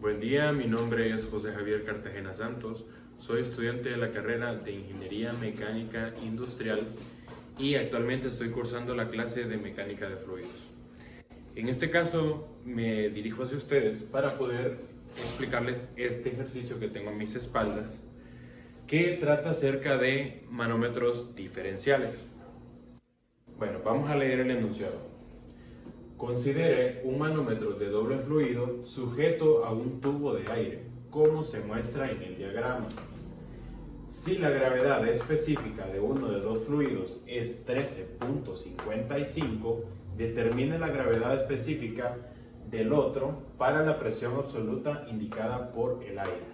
Buen día, mi nombre es José Javier Cartagena Santos, soy estudiante de la carrera de Ingeniería Mecánica Industrial y actualmente estoy cursando la clase de Mecánica de Fluidos. En este caso me dirijo hacia ustedes para poder explicarles este ejercicio que tengo a mis espaldas, que trata acerca de manómetros diferenciales. Bueno, vamos a leer el enunciado. Considere un manómetro de doble fluido sujeto a un tubo de aire, como se muestra en el diagrama. Si la gravedad específica de uno de los fluidos es 13.55, determine la gravedad específica del otro para la presión absoluta indicada por el aire.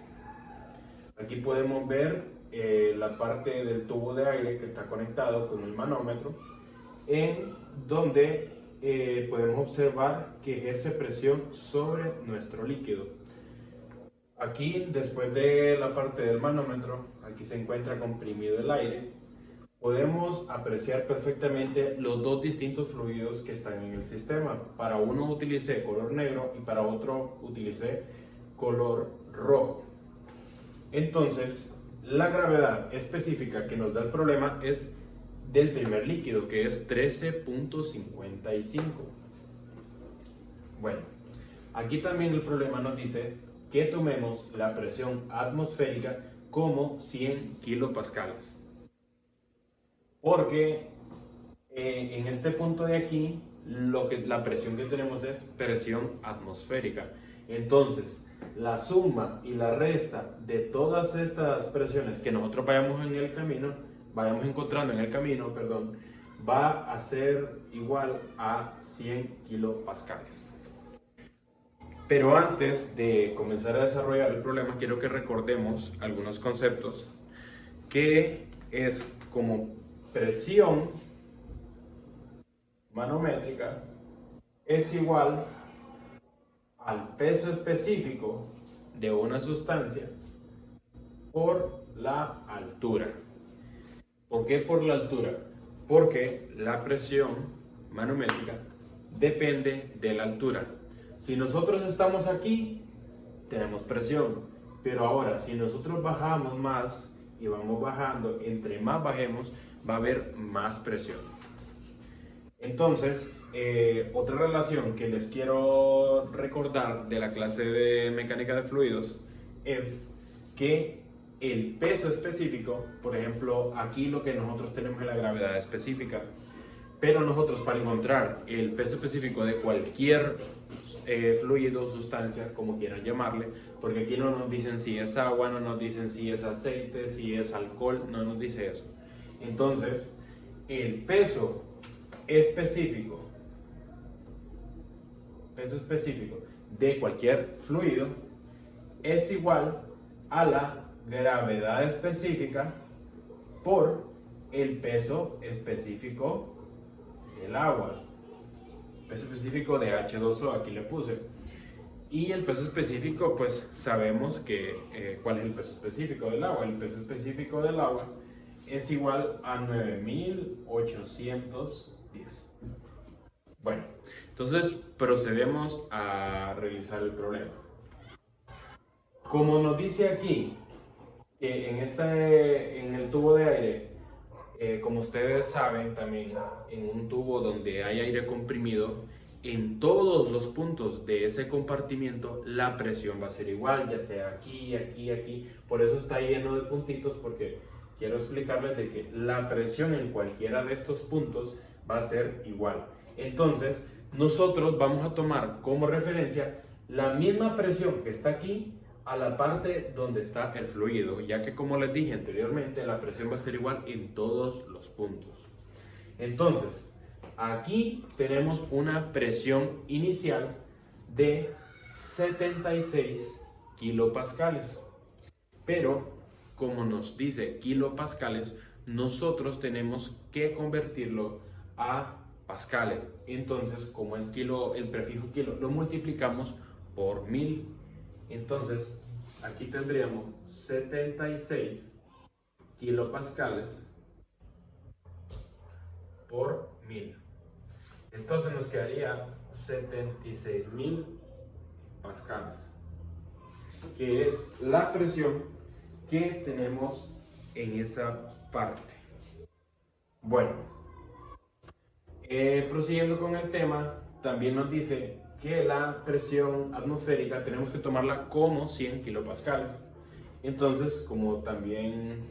Aquí podemos ver la parte del tubo de aire que está conectado con el manómetro, en donde podemos observar que ejerce presión sobre nuestro líquido. Aquí, después de la parte del manómetro, aquí se encuentra comprimido el aire. Podemos apreciar perfectamente los dos distintos fluidos que están en el sistema. Para uno utilicé color negro y para otro utilicé color rojo. Entonces, la gravedad específica que nos da el problema es del primer líquido, que es 13.55. Bueno, aquí también el problema nos dice que tomemos la presión atmosférica como 100 kilopascales. Porque en este punto de aquí, la presión que tenemos es presión atmosférica. Entonces, la suma y la resta de todas estas presiones que nosotros vayamos encontrando en el camino, va a ser igual a 100 kilopascales. Pero antes de comenzar a desarrollar el problema, quiero que recordemos algunos conceptos, que es como presión manométrica es igual al peso específico de una sustancia por la altura. ¿Por qué por la altura? Porque la presión manométrica depende de la altura. Si nosotros estamos aquí, tenemos presión, pero ahora si nosotros bajamos más y vamos bajando, entre más bajemos, va a haber más presión. Entonces, otra relación que les quiero recordar de la clase de mecánica de fluidos es que el peso específico, por ejemplo, aquí lo que nosotros tenemos es la gravedad específica, pero nosotros para encontrar el peso específico de cualquier fluido, sustancia, como quieran llamarle, porque aquí no nos dicen si es agua, no nos dicen si es aceite, si es alcohol, no nos dice eso. Entonces, el peso específico de cualquier fluido es igual a la gravedad específica por el peso específico del agua. Peso específico de H2O, aquí le puse. Y el peso específico, pues sabemos que cuál es el peso específico del agua. El peso específico del agua es igual a 9810. Bueno, entonces procedemos a revisar el problema. Como nos dice aquí, que en el tubo de aire, como ustedes saben también, en un tubo donde hay aire comprimido, en todos los puntos de ese compartimiento la presión va a ser igual, ya sea aquí, aquí, aquí. Por eso está lleno de puntitos, porque quiero explicarles de que la presión en cualquiera de estos puntos va a ser igual. Entonces, nosotros vamos a tomar como referencia la misma presión que está aquí a la parte donde está el fluido, ya que, como les dije anteriormente, la presión va a ser igual en todos los puntos. Entonces, aquí tenemos una presión inicial de 76 kilopascales, pero como nos dice kilopascales, nosotros tenemos que convertirlo a pascales. Entonces, como es kilo, el prefijo kilo, lo multiplicamos por 1000. Entonces, aquí tendríamos 76 kilopascales por 1000. Entonces nos quedaría 76.000 pascales. que es la presión que tenemos en esa parte. Bueno, prosiguiendo con el tema, también nos dice que la presión atmosférica tenemos que tomarla como 100 kilopascales. Entonces, como también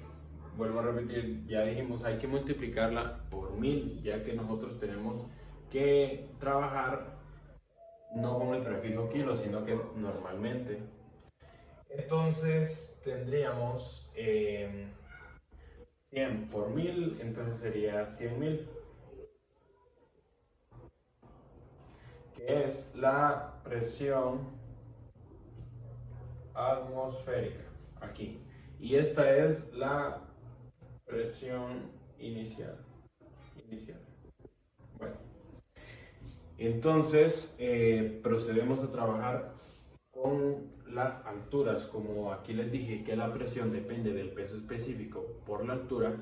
vuelvo a repetir, ya dijimos, hay que multiplicarla por 1000, ya que nosotros tenemos que trabajar no con el prefijo kilo, sino que normalmente. Entonces tendríamos 100 por 1000, entonces sería 100.000, que es la presión atmosférica aquí. Y esta es la presión inicial. Bueno, entonces procedemos a trabajar con las alturas. Como aquí les dije que la presión depende del peso específico por la altura,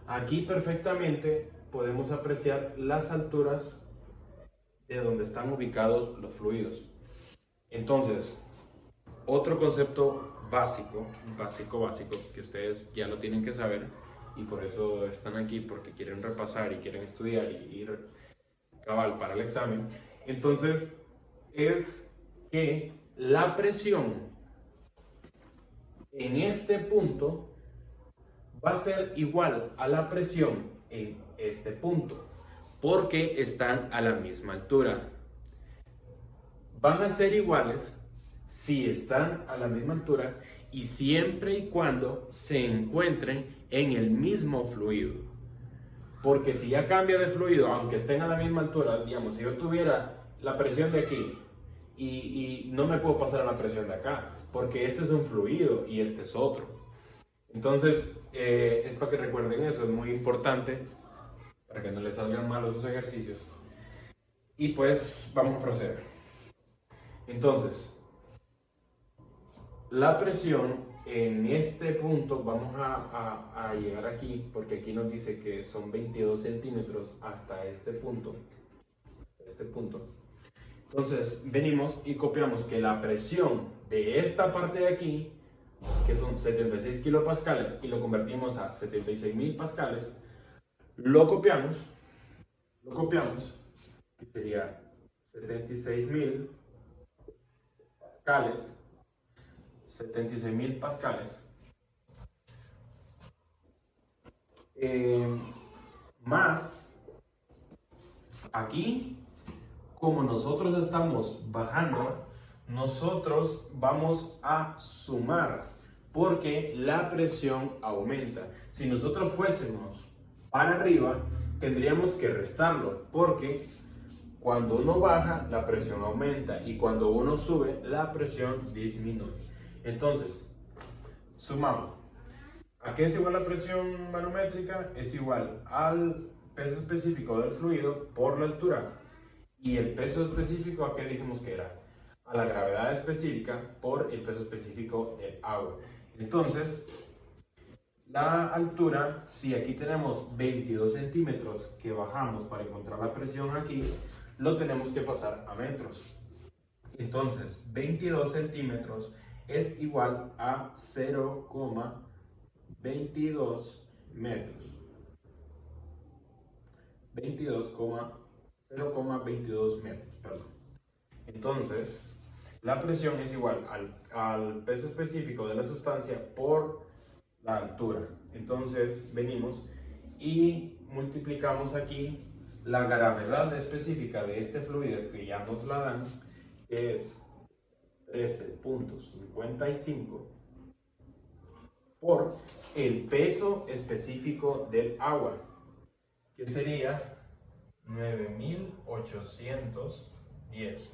aquí perfectamente podemos apreciar las alturas de donde están ubicados los fluidos. Entonces, otro concepto básico, que ustedes ya lo tienen que saber y por eso están aquí, porque quieren repasar y quieren estudiar y ir cabal para el examen. Entonces, es que la presión en este punto va a ser igual a la presión en este punto, porque están a la misma altura. Van a ser iguales si están a la misma altura y siempre y cuando se encuentren en el mismo fluido. Porque si ya cambia de fluido, aunque estén a la misma altura, digamos, si yo tuviera la presión de aquí y no me puedo pasar a la presión de acá, porque este es un fluido y este es otro. Entonces, es para que recuerden eso, es muy importante para que no les salgan mal esos ejercicios. Y pues vamos a proceder. Entonces, la presión en este punto, vamos a llegar aquí, porque aquí nos dice que son 22 centímetros hasta este punto. Entonces, venimos y copiamos que la presión de esta parte de aquí, que son 76 kilopascales, y lo convertimos a 76.000 pascales, lo copiamos, que sería 76.000 pascales, 76.000 pascales, más aquí, como nosotros estamos bajando, nosotros vamos a sumar porque la presión aumenta. Si nosotros fuésemos para arriba, tendríamos que restarlo porque cuando uno baja, la presión aumenta y cuando uno sube, la presión disminuye. Entonces, sumamos. ¿A qué es igual la presión manométrica? Es igual al peso específico del fluido por la altura. ¿Y el peso específico a qué dijimos que era? A la gravedad específica por el peso específico del agua. Entonces, la altura, si aquí tenemos 22 centímetros que bajamos para encontrar la presión aquí, lo tenemos que pasar a metros. Entonces, 22 centímetros es igual a 0,22 metros. 0,22 metros, perdón. Entonces, la presión es igual al peso específico de la sustancia por la altura. Entonces, venimos y multiplicamos aquí la gravedad específica de este fluido que ya nos la dan, que es 13.55 por el peso específico del agua, que sería 9.810.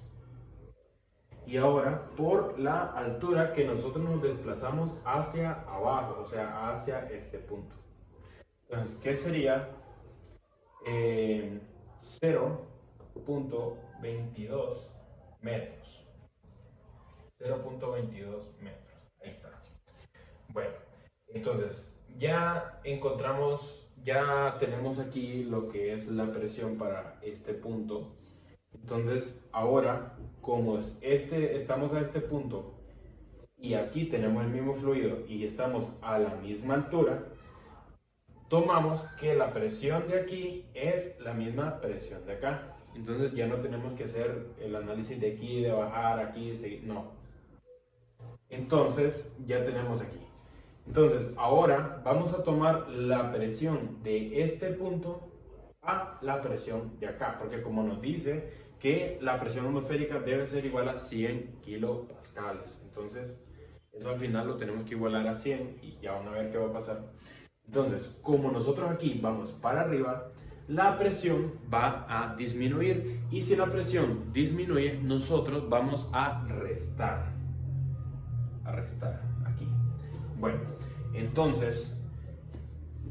Y ahora por la altura que nosotros nos desplazamos hacia abajo, o sea, hacia este punto. Entonces, ¿qué sería? 0.22 metros. 0.22 metros. Ahí está. Bueno, entonces ya encontramos, ya tenemos aquí lo que es la presión para este punto. Entonces ahora, como estamos a este punto y aquí tenemos el mismo fluido y estamos a la misma altura, tomamos que la presión de aquí es la misma presión de acá. Entonces ya no tenemos que hacer el análisis de aquí, de bajar, aquí, de seguir, no. Entonces ya tenemos aquí. Entonces ahora vamos a tomar la presión de este punto a la presión de acá, porque como nos dice que la presión atmosférica debe ser igual a 100 kilopascales. Entonces eso al final lo tenemos que igualar a 100 y ya van a ver qué va a pasar. Entonces, como nosotros aquí vamos para arriba, la presión va a disminuir y si la presión disminuye, nosotros vamos a restar aquí. Bueno, entonces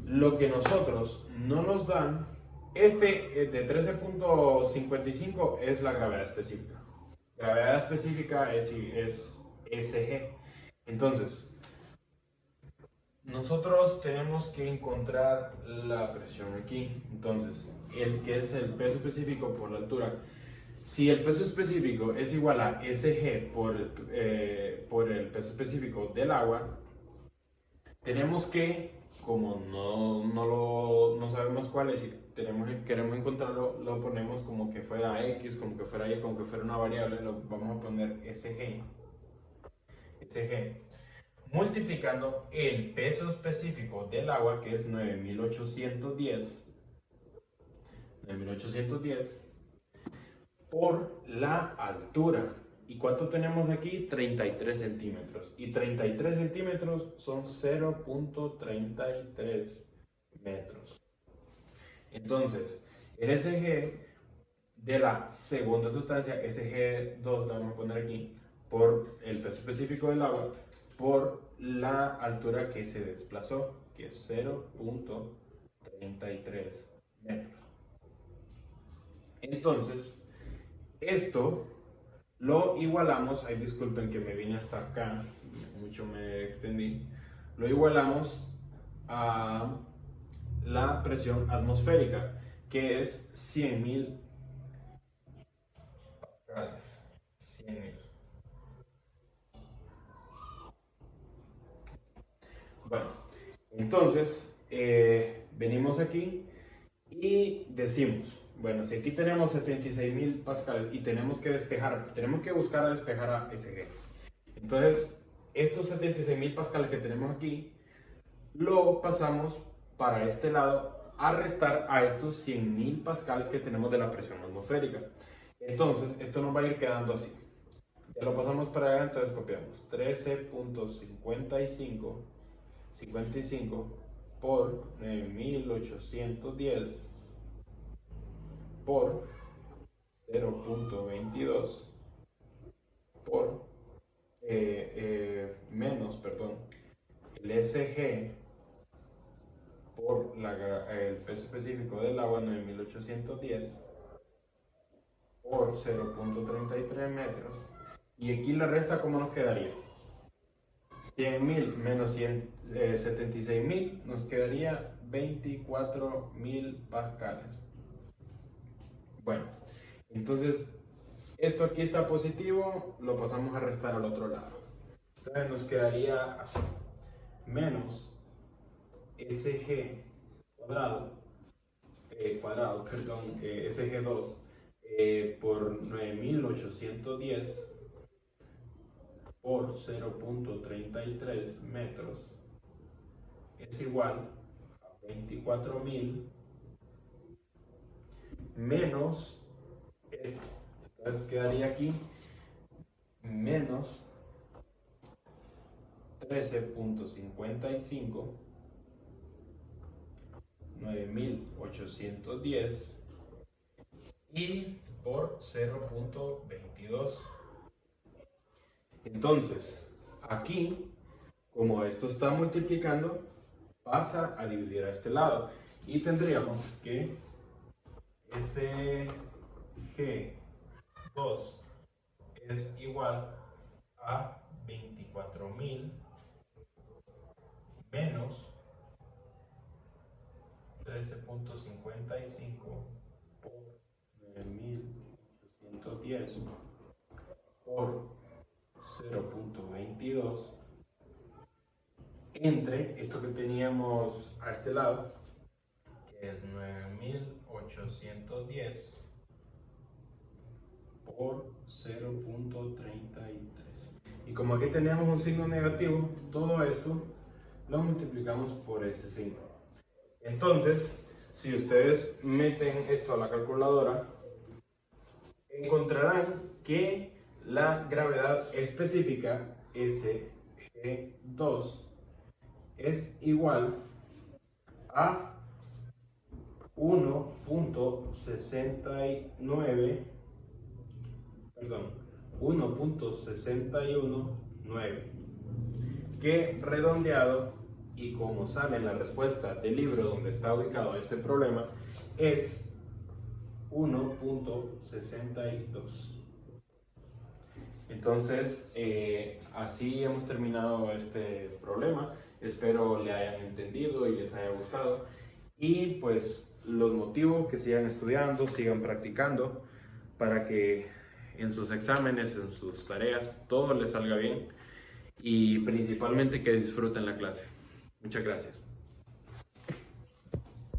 lo que nosotros no nos dan, de 13.55 es la gravedad específica. Gravedad específica es SG. Entonces, nosotros tenemos que encontrar la presión aquí. Entonces, el que es el peso específico por la altura. Si el peso específico es igual a SG por el peso específico del agua, tenemos que, como no sabemos cuál es y queremos encontrarlo, lo ponemos como que fuera X, como que fuera Y, como que fuera una variable, lo vamos a poner SG multiplicando el peso específico del agua, que es 9810, por la altura. ¿Y cuánto tenemos aquí? 33 centímetros. Y 33 centímetros son 0.33 metros. Entonces, el SG de la segunda sustancia, SG2, la vamos a poner aquí, por el peso específico del agua, por la altura que se desplazó, que es 0.33 metros. Entonces, esto lo igualamos, ay disculpen que me vine hasta acá, mucho me extendí, lo igualamos a la presión atmosférica, que es 100.000 pascales. 100.000. Bueno, entonces venimos aquí y decimos, bueno, si aquí tenemos 76.000 pascales y tenemos que buscar a despejar a SG. Entonces, estos 76.000 pascales que tenemos aquí, lo pasamos para este lado a restar a estos 100.000 pascales que tenemos de la presión atmosférica. Entonces, esto nos va a ir quedando así. Ya lo pasamos para allá, entonces copiamos 13.55 por 9810 por 0.22 por menos, perdón, el SG por el peso específico del agua, 9810 por 0.33 metros. Y aquí la resta, ¿cómo nos quedaría? 100.000 menos 76.000 nos quedaría 24.000 pascales. Bueno, entonces esto aquí está positivo, lo pasamos a restar al otro lado. Entonces nos quedaría así, menos SG SG2 por 9810 por 0.33 metros es igual a 24.000 menos esto. Entonces quedaría aquí menos 13.55 9.810 y por 0.22. Entonces, aquí, como esto está multiplicando, pasa a dividir a este lado. Y tendríamos que SG2 es igual a 24.000 menos 13.55 por 9.810 por 0.22 entre esto que teníamos a este lado, que es 9810 por 0.33. Y como aquí tenemos un signo negativo, todo esto lo multiplicamos por este signo. Entonces, si ustedes meten esto a la calculadora, encontrarán que la gravedad específica SG2 es igual a 1.69, perdón, 1.619, que redondeado, y como sale en la respuesta del libro donde está ubicado este problema, es 1.62. Entonces, así hemos terminado este problema. Espero le hayan entendido y les haya gustado. Y pues los motivo que sigan estudiando, sigan practicando para que en sus exámenes, en sus tareas, todo les salga bien y principalmente que disfruten la clase. Muchas gracias.